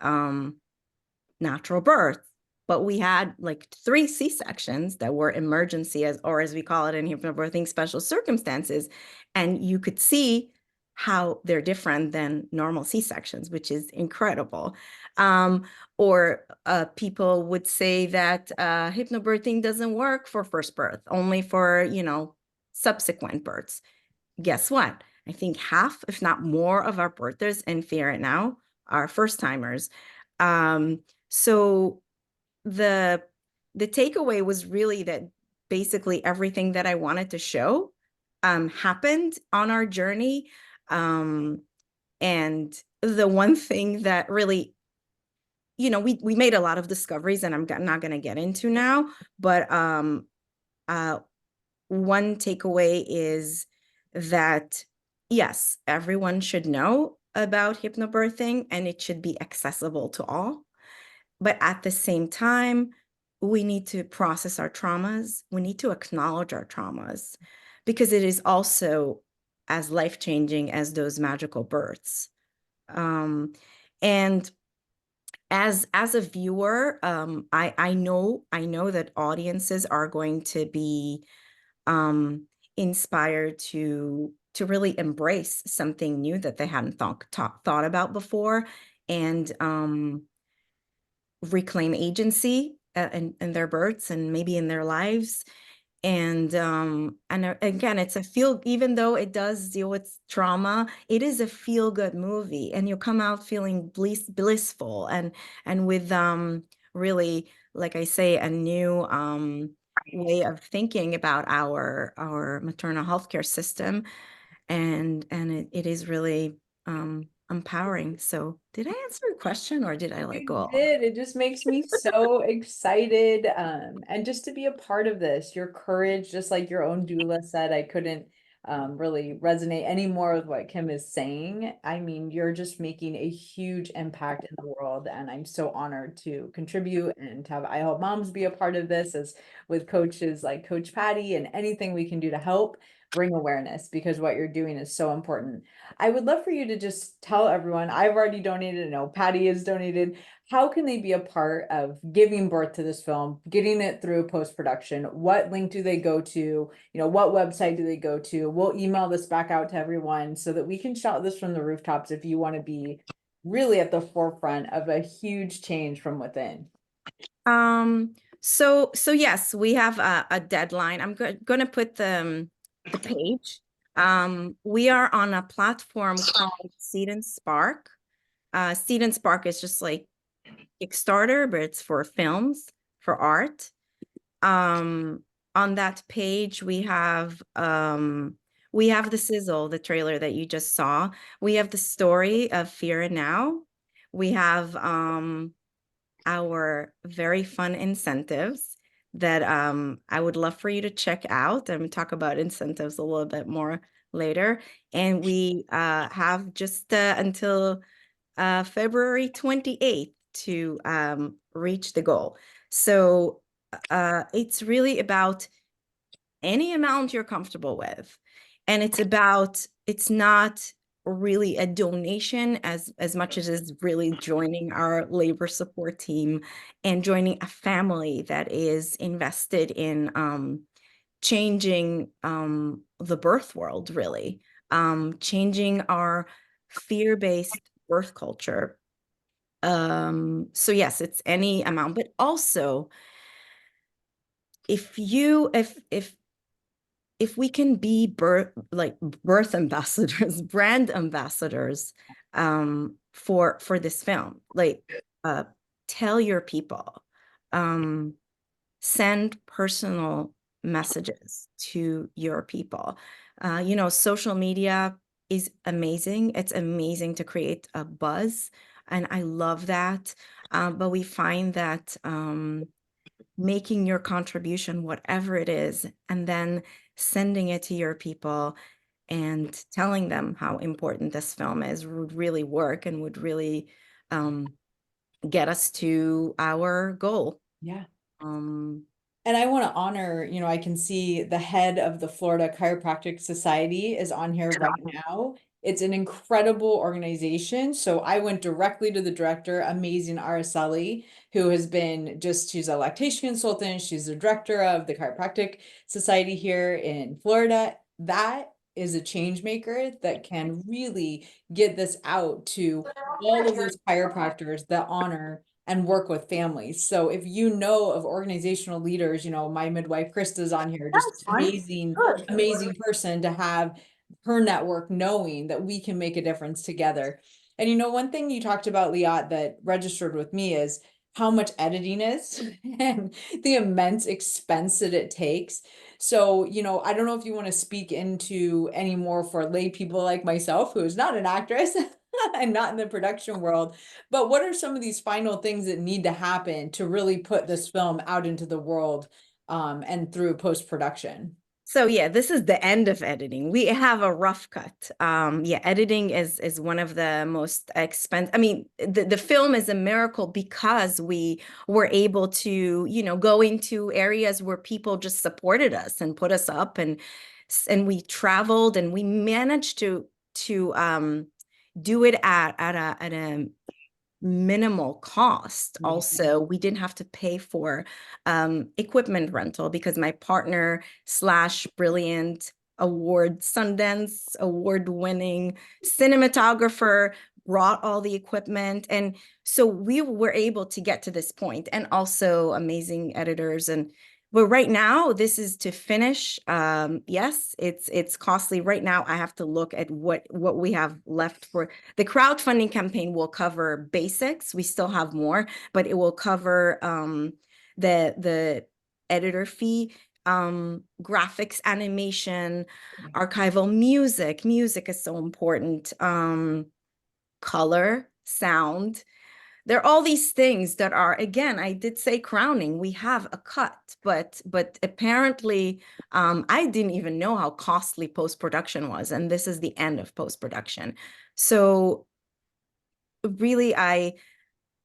natural birth. But we had like 3 C-sections that were emergency, as we call it in hypnobirthing, special circumstances. And you could see how they're different than normal C-sections, which is incredible. Or people would say that hypnobirthing doesn't work for first birth, only for, subsequent births. Guess what? I think half, if not more, of our birthers in Fear Now are first timers. So the takeaway was really that basically everything that I wanted to show happened on our journey. And the one thing that really, we made a lot of discoveries, and I'm not going to get into now, but one takeaway is that, yes, everyone should know about hypnobirthing and it should be accessible to all. But at the same time, we need to process our traumas. We need to acknowledge our traumas because it is also as life-changing as those magical births. And as a viewer, I know that audiences are going to be inspired to really embrace something new that they hadn't thought about before, and reclaim agency in their births and maybe in their lives. And again, it's even though it does deal with trauma, it is a feel-good movie, and you'll come out feeling blissful and with really, like I say, a new way of thinking about our maternal healthcare system, and it is really empowering. So did I answer your question, or did I go? You did. It just makes me so excited. And just to be a part of this, your courage, just like your own doula said, I couldn't really resonate any more with what Kim is saying. I mean, you're just making a huge impact in the world, and I'm so honored to contribute and to have I Hope Moms be a part of this, as with coaches like Coach Patty, and anything we can do to help bring awareness, because what you're doing is so important. I would love for you to just tell everyone, I've already donated, no, Patty has donated. How can they be a part of giving birth to this film, getting it through post-production? What link do they go to? What website do they go to? We'll email this back out to everyone so that we can shout this from the rooftops if you want to be really at the forefront of a huge change from within. So yes, we have a deadline. I'm going to put the page. We are on a platform called Seed and Spark. Seed and Spark is just like Kickstarter, but it's for films, for art. On that page, we have the sizzle, the trailer that you just saw. We have the story of Fear Now. We have our very fun incentives that I would love for you to check out and talk about incentives a little bit more later. And we have just until February 28th to reach the goal. So it's really about any amount you're comfortable with. And it's not really a donation as much as it's really joining our labor support team and joining a family that is invested in changing the birth world, really, changing our fear-based birth culture. So yes, it's any amount, but also if we can be birth ambassadors, brand ambassadors for this film, tell your people, send personal messages to your people. Social media is amazing. It's amazing to create a buzz, and I love that. But we find that making your contribution, whatever it is, and then sending it to your people and telling them how important this film is would really work and would really get us to our goal. Yeah. And I want to honor, I can see the head of the Florida Chiropractic Society is on here right now. It's an incredible organization. So I went directly to the director, amazing Araceli, who has been she's a lactation consultant. She's the director of the Chiropractic Society here in Florida. That is a change maker that can really get this out to all of those chiropractors that honor and work with families. So if you know of organizational leaders, my midwife Krista's on here, just amazing, amazing person to have her network, knowing that we can make a difference together. And one thing you talked about, Liat, that registered with me is how much editing is and the immense expense that it takes. So, I don't know if you want to speak into any more for lay people like myself, who is not an actress and not in the production world, but what are some of these final things that need to happen to really put this film out into the world, and through post-production? So yeah, this is the end of editing. We have a rough cut. Yeah, editing is one of the most expensive. I mean, the film is a miracle because we were able to, go into areas where people just supported us and put us up, and we traveled, and we managed to do it at a minimal cost. Also, we didn't have to pay for equipment rental because my partner / brilliant Sundance award-winning cinematographer brought all the equipment. And so we were able to get to this point, and also amazing editors. But right now, this is to finish. Yes, it's costly. Right now, I have to look at what we have left for the crowdfunding campaign. Will cover basics. We still have more, but it will cover the editor fee, graphics, animation, archival music. Music is so important. Color, sound. There are all these things that are, again, I did say crowning. We have a cut, but apparently I didn't even know how costly post-production was, and this is the end of post-production. So really, I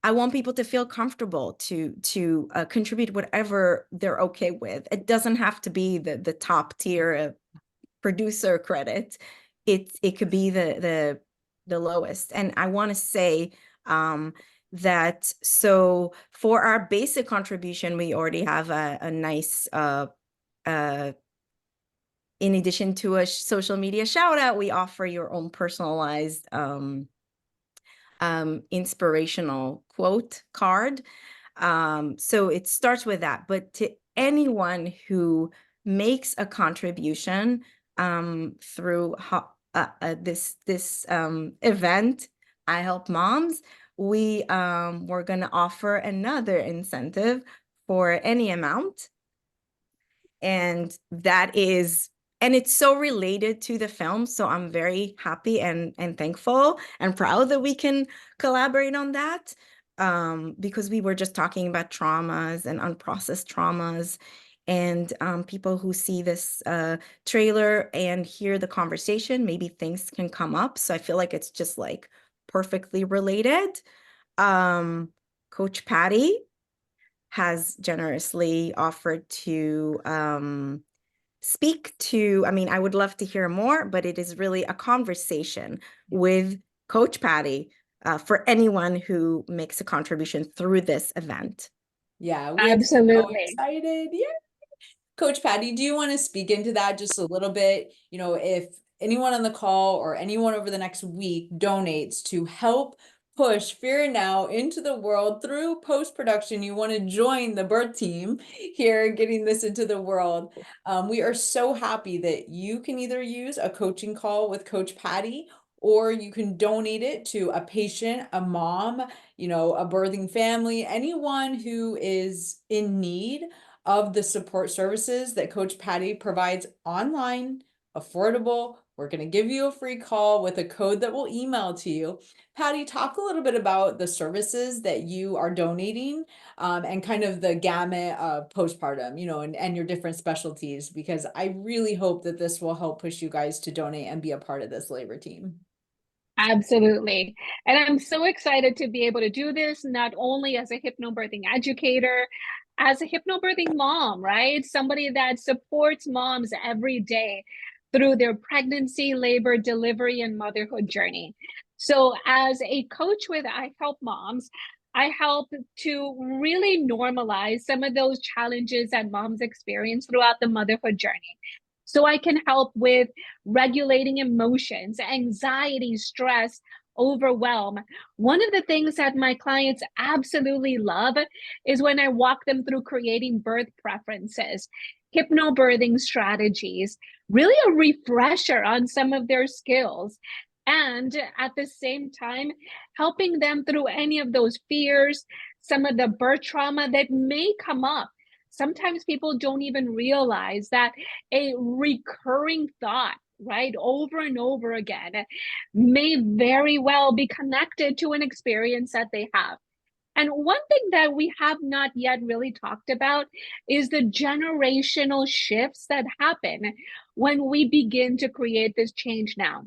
want people to feel comfortable to contribute whatever they're okay with. It doesn't have to be the top tier producer credit. It could be the lowest. And I want to say that so for our basic contribution, we already have a nice in addition to a social media shout out, we offer your own personalized inspirational quote card. So it starts with that. But to anyone who makes a contribution through this event, I Help Moms, we're going to offer another incentive for any amount. And it's so related to the film. So I'm very happy and thankful and proud that we can collaborate on that, because we were just talking about traumas and unprocessed traumas. And people who see this trailer and hear the conversation, maybe things can come up. So I feel like it's just like perfectly related. Coach Patty has generously offered to speak to, I would love to hear more, but it is really a conversation with Coach Patty for anyone who makes a contribution through this event. Yeah, we're so excited. Yeah. Coach Patty, do you want to speak into that just a little bit? If anyone on the call or anyone over the next week donates to help push Fear Now into the world through post-production, you want to join the birth team here getting this into the world. We are so happy that you can either use a coaching call with Coach Patty, or you can donate it to a patient, a mom, a birthing family, anyone who is in need of the support services that Coach Patty provides online, affordable. We're going to give you a free call with a code that we'll email to you. Patty, talk a little bit about the services that you are donating, and kind of the gamut of postpartum, and your different specialties, because I really hope that this will help push you guys to donate and be a part of this labor team. Absolutely. And I'm so excited to be able to do this, not only as a hypnobirthing educator, as a hypnobirthing mom, right? Somebody that supports moms every day through their pregnancy, labor, delivery, and motherhood journey. So as a coach with I Help Moms, I help to really normalize some of those challenges that moms experience throughout the motherhood journey. so I can help with regulating emotions, anxiety, stress, overwhelm. One of the things that my clients absolutely love is when I walk them through creating birth preferences, hypnobirthing strategies, really a refresher on some of their skills. And at the same time, helping them through any of those fears, some of the birth trauma that may come up. Sometimes people don't even realize that a recurring thought, right, over and over again, may very well be connected to an experience that they have. And one thing that we have not yet really talked about is the generational shifts that happen when we begin to create this change now.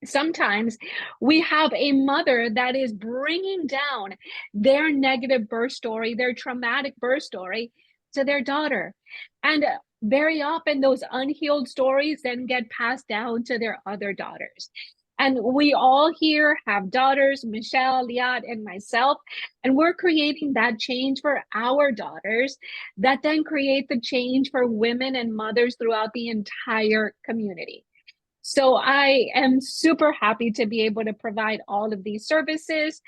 Sometimes we have a mother that is bringing down their negative birth story, their traumatic birth story to their daughter. And very often those unhealed stories then get passed down to their other daughters. And we all here have daughters, Michelle, Liat, and myself, and we're creating that change for our daughters that then create the change for women and mothers throughout the entire community. So I am super happy to be able to provide all of these services.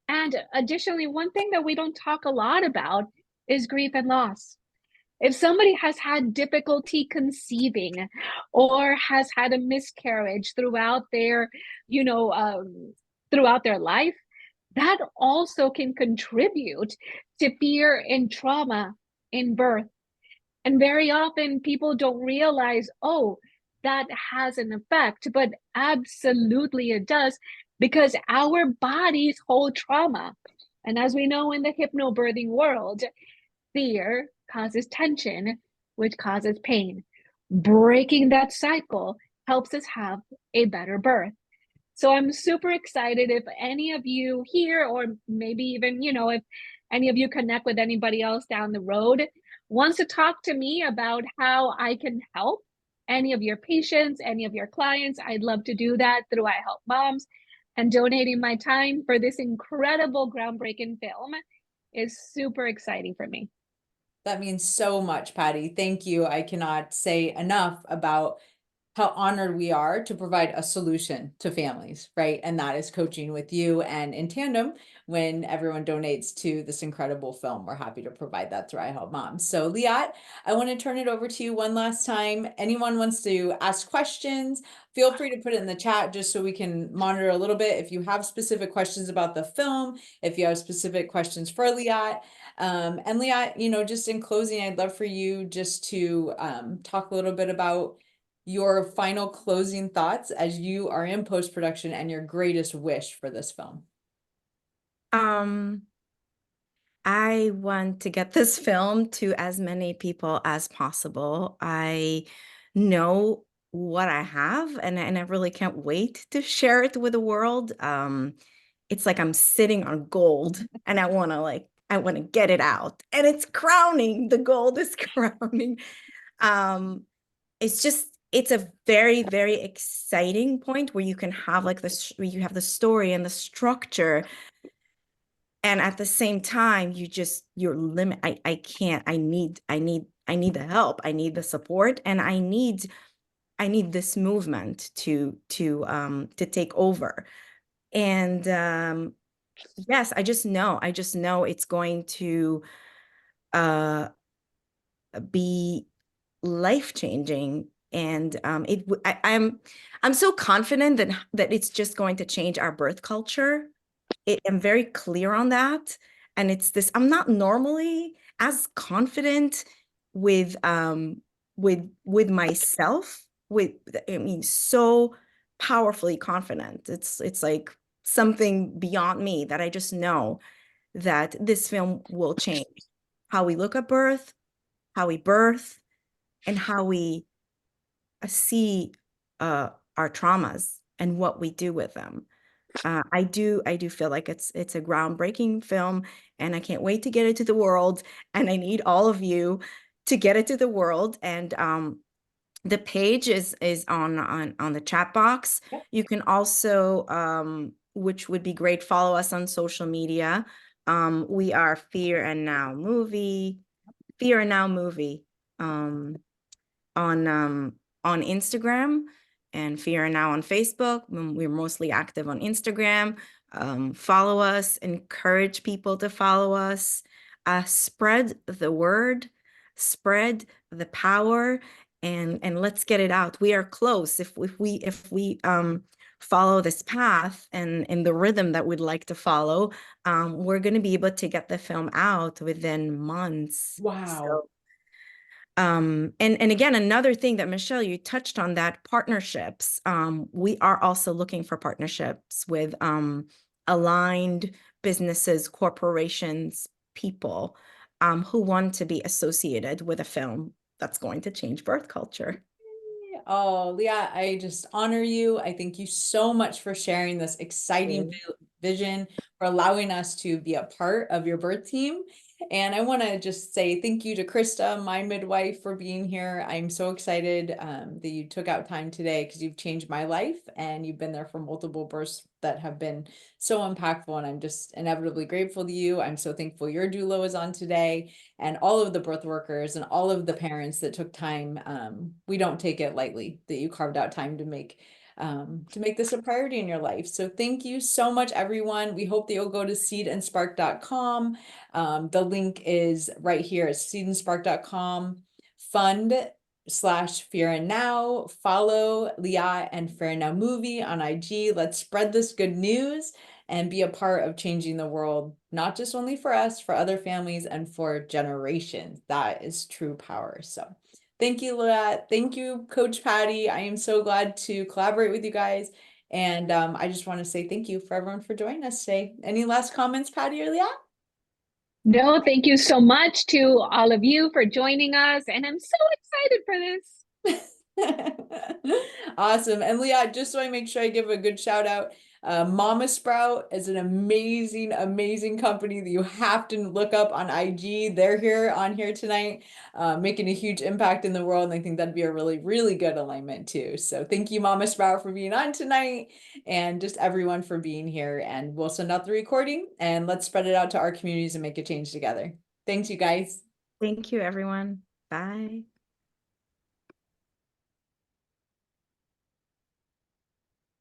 And additionally, one thing that we don't talk a lot about is grief and loss. If somebody has had difficulty conceiving or has had a miscarriage throughout their, throughout their life, that also can contribute to fear and trauma in birth. And very often people don't realize, oh, that has an effect, but absolutely it does, because our bodies hold trauma. And as we know in the hypnobirthing world, fear causes tension, which causes pain. Breaking that cycle helps us have a better birth. So I'm super excited if any of you here, or maybe even, if any of you connect with anybody else down the road, wants to talk to me about how I can help any of your patients, any of your clients, I'd love to do that through I Help Moms. And donating my time for this incredible groundbreaking film is super exciting for me. That means so much, Patty. Thank you. I cannot say enough about how honored we are to provide a solution to families, right? And that is coaching with you, and in tandem, when everyone donates to this incredible film, we're happy to provide that through I Help Moms. So Liat, I want to turn it over to you one last time. Anyone wants to ask questions, feel free to put it in the chat just so we can monitor a little bit. If you have specific questions about the film, if you have specific questions for Liat, and Liat, just in closing, I'd love for you just to talk a little bit about your final closing thoughts as you are in post-production and your greatest wish for this film. I want to get this film to as many people as possible. I know what I have, and I really can't wait to share it with the world. It's like I'm sitting on gold, and I want to get it out, and it's crowning. The gold is crowning. It's a very, very exciting point where you can have where you have the story and the structure, and at the same time you're limit. I can't. I need the help. I need the support, and I need this movement to take over. And yes, I just know it's going to be life-changing. And I'm so confident that it's just going to change our birth culture. I'm very clear on that. And it's this, I'm not normally as confident with myself, so powerfully confident. It's like something beyond me that I just know that this film will change how we look at birth, how we birth, and how we see our traumas and what we do with them. I do feel like it's a groundbreaking film, and I can't wait to get it to the world. And I need all of you to get it to the world. And the page is on the chat box. Yep. You can also, which would be great, follow us on social media. We are Fear and Now Movie on on Instagram and Fear and Now on Facebook. We're mostly active on Instagram. Follow us, encourage people to follow us, spread the word, spread the power, and let's get it out. We are close. If we follow this path and in the rhythm that we'd like to follow, we're going to be able to get the film out within months. Wow. So, and again, another thing that Michelle, you touched on, that partnerships. We are also looking for partnerships with aligned businesses, corporations, people who want to be associated with a film that's going to change birth culture. Oh, Liat, I just honor you. I thank you so much for sharing this exciting vision, for allowing us to be a part of your birth team. And I want to just say thank you to Krista, my midwife, for being here. I'm so excited that you took out time today, because you've changed my life and you've been there for multiple births that have been so impactful. And I'm just inevitably grateful to you. I'm so thankful your doula was on today, and all of the birth workers and all of the parents that took time. We don't take it lightly that you carved out time to make this a priority in your life. So thank you so much, everyone. We hope that you'll go to seedandspark.com. The link is right here at seedandspark.com. Fund/Fear and Now. Follow Liat and Fear and Now Movie on IG. Let's spread this good news and be a part of changing the world, not just only for us, for other families, and for generations. That is true power. So thank you, Liat. Thank you, Coach Patty. I am so glad to collaborate with you guys. And I just want to say thank you for everyone for joining us today. Any last comments, Patty or Liat? No, thank you so much to all of you for joining us. And I'm so excited for this. Awesome. And Liat, just so I make sure I give a good shout out, Mama Sprout is an amazing, amazing company that you have to look up on IG. They're here tonight, making a huge impact in the world. And I think that'd be a really, really good alignment too. So thank you, Mama Sprout, for being on tonight, and just everyone for being here. And we'll send out the recording and let's spread it out to our communities and make a change together. Thanks, you guys. Thank you, everyone. Bye.